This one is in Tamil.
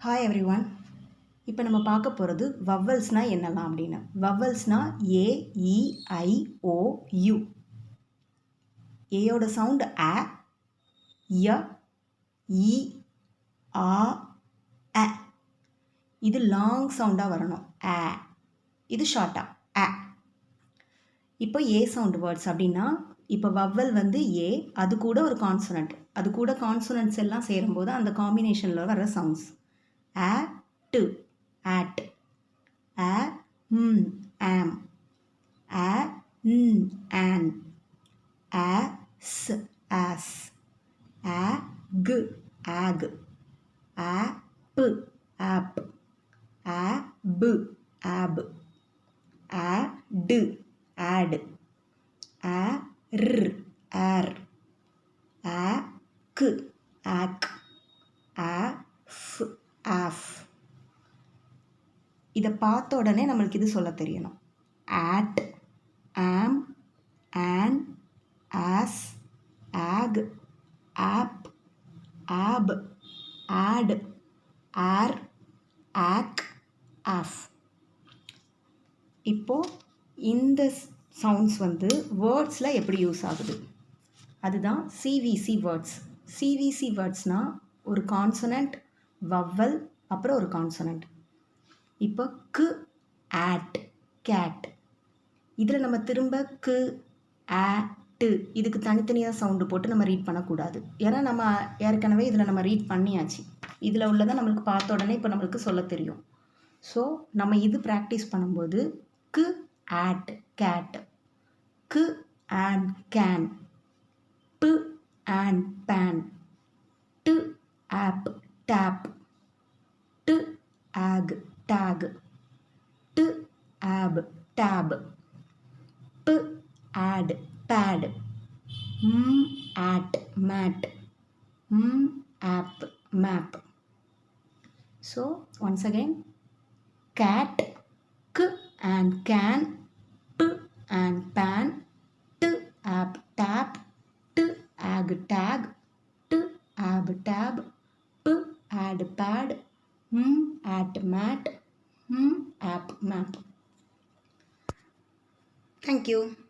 Hi every one. இப்போ நம்ம பார்க்க போகிறது வவ்வல்ஸ்னால் என்னலாம் அப்படின்னு. வவ்வல்ஸ்னால் ஏ, இ, ஐ, ஓ, யு. ஏயோட சவுண்டு அ, ய, இ, ஆ, அ. இது லாங் சவுண்டாக வரணும். அ. இது ஷார்ட்டாக அ. இப்போ ஏ சவுண்டு வேர்ட்ஸ் அப்படின்னா, இப்போ வவ்வல் வந்து ஏ, அது கூட ஒரு கான்சனண்ட், அது கூட கான்சனண்ட்ஸ் எல்லாம் சேரும்போது அந்த காம்பினேஷனில் வர sounds. A, to, at, a, am, a, an, a, as, a, ag, a, app, a, ab, a, ad, a, ar, a, ac, a, af. இதை பார்த்த உடனே நம்மளுக்கு இது சொல்ல தெரியணும். at, am, an, as, ag, ap, ab, ad, ar, ac, af. இப்போ இந்த சவுண்ட்ஸ் வந்து வேர்ட்ஸில் எப்படி யூஸ் ஆகுது, அதுதான் சிவிசி வேர்ட்ஸ். சிவிசி வேர்ட்ஸ்னால் ஒரு கான்சனண்ட், வவ்வல், அப்புறம் ஒரு கான்சனண்ட். இப்போ கு, ஆட், கேட். இதில் நம்ம திரும்ப கு, ஆ, டு இதுக்கு தனித்தனியாக சவுண்டு போட்டு நம்ம ரீட் பண்ணக்கூடாது. ஏன்னா நம்ம ஏற்கனவே இதில் நம்ம ரீட் பண்ணியாச்சு. இதில் உள்ளதை நம்மளுக்கு பார்த்த உடனே இப்போ நம்மளுக்கு சொல்ல தெரியும். ஸோ நம்ம இது ப்ராக்டிஸ் பண்ணும்போது கு, ஆட், கேட், கு, அண்ட், கேன், டு, அண்ட், பேன், டு, ஆப், டேப், டு, ஆக், tag, t, ab, tab, p, add, pad, at, mat, app, map. So once again, cat, k and can, p and pan, t, ab, tap, t, ag, tag, t, ab, tab, p, add, pad, at, mat, app, map. Thank you.